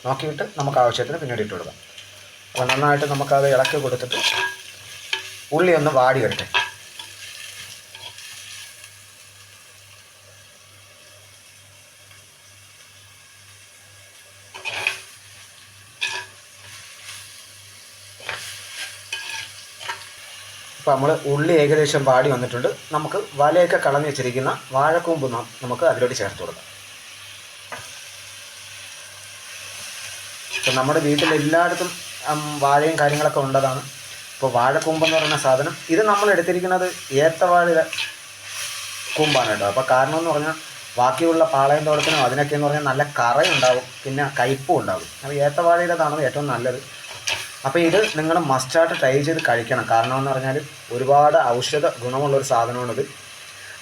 നോക്കിയിട്ട് നമുക്ക് ആവശ്യത്തിന് പിന്നീട് ഇട്ട് കൊടുക്കാം. അപ്പോൾ നന്നായിട്ട് നമുക്കത് ഇളക്കി കൊടുത്തിട്ട് ഉള്ളി ഒന്ന് വാടി വരട്ടെ. അപ്പോൾ നമ്മൾ ഉള്ളി ഏകദേശം വാടി വന്നിട്ടുണ്ട്. നമുക്ക് വലയൊക്കെ കളഞ്ഞ് വെച്ചിരിക്കുന്ന വാഴക്കൂമ്പ് നമുക്ക് അതിലോട്ട് ചേർത്ത് കൊടുക്കാം. ഇപ്പം നമ്മുടെ വീട്ടിലെല്ലായിടത്തും വാഴയും കാര്യങ്ങളൊക്കെ ഉള്ളതാണ്. ഇപ്പോൾ വാഴക്കൂമ്പെന്ന് പറയുന്ന സാധനം ഇത് നമ്മൾ എടുത്തിരിക്കുന്നത് ഏത്തവാഴ കൂമ്പാണ് കേട്ടോ. അപ്പോൾ കാരണം എന്ന് പറഞ്ഞാൽ ബാക്കിയുള്ള പാളയം തോട്ടത്തിനും അതിനൊക്കെ എന്ന് പറഞ്ഞാൽ നല്ല കറയുണ്ടാവും, പിന്നെ കയ്പ്പും ഉണ്ടാകും. അപ്പോൾ ഏത്തവാഴയുടേതാണ് ഏറ്റവും നല്ലത്. അപ്പോൾ ഇത് നിങ്ങൾ മസ്റ്റായിട്ട് ട്രൈ ചെയ്ത് കഴിക്കണം. കാരണം എന്ന് പറഞ്ഞാൽ ഒരുപാട് ഔഷധ ഗുണമുള്ളൊരു സാധനമാണിത്.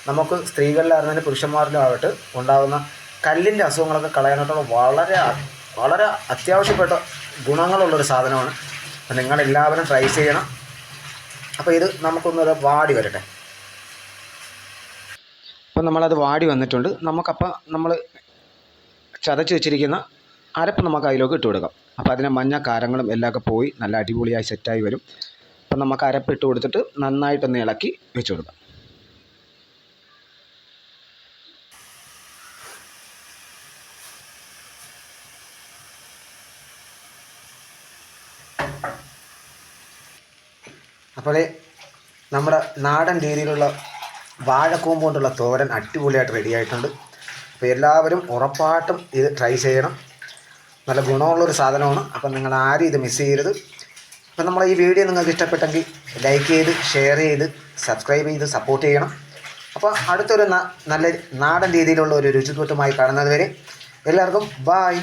നമുക്ക് സ്ത്രീകളിലായിരുന്നാലും പുരുഷന്മാരിലും ആയിട്ട് ഉണ്ടാകുന്ന കല്ലിൻ്റെ അസുഖങ്ങളൊക്കെ കളയാനായിട്ടുള്ള വളരെ അത്യാവശ്യപ്പെട്ട ഗുണങ്ങളുള്ളൊരു സാധനമാണ്. അപ്പോൾ നിങ്ങളെല്ലാവരും ട്രൈ ചെയ്യണം. അപ്പോൾ ഇത് നമുക്കൊന്നൊരു വാടി വരട്ടെ. അപ്പം നമ്മളത് വാടി വന്നിട്ടുണ്ട്. നമുക്കപ്പോൾ നമ്മൾ ചതച്ച് വെച്ചിരിക്കുന്ന അരപ്പ് നമുക്ക് അതിലേക്ക് ഇട്ട് കൊടുക്കാം. അപ്പോൾ അതിൻ്റെ മഞ്ഞ കാരങ്ങളും എല്ലാമൊക്കെ പോയി നല്ല അടിപൊളിയായി സെറ്റായി വരും. അപ്പം നമുക്ക് അരപ്പ് ഇട്ട് കൊടുത്തിട്ട് നന്നായിട്ടൊന്ന് ഇളക്കി വെച്ച് കൊടുക്കാം. അപ്പോൾ നമ്മുടെ നാടൻ രീതിയിലുള്ള വാഴക്കൂമ്പ് കൊണ്ടുള്ള തോരൻ അടിപൊളിയായിട്ട് റെഡി ആയിട്ടുണ്ട്. അപ്പോൾ എല്ലാവരും ഉറപ്പായിട്ടും ഇത് ട്രൈ ചെയ്യണം. നല്ല ഗുണമുള്ളൊരു സാധനമാണ്. അപ്പം നിങ്ങൾ ആരും ഇത് മിസ് ചെയ്യരുത്. അപ്പം നമ്മൾ ഈ വീഡിയോ നിങ്ങൾക്ക് ഇഷ്ടപ്പെട്ടെങ്കിൽ ലൈക്ക് ചെയ്ത് ഷെയർ ചെയ്ത് സബ്സ്ക്രൈബ് ചെയ്ത് സപ്പോർട്ട് ചെയ്യണം. അപ്പോൾ അടുത്തൊരു നല്ല നാടൻ രീതിയിലുള്ള ഒരു രുചിക്കൂട്ടുമായി കാണുന്നത് വരെ എല്ലാവർക്കും ബായ്.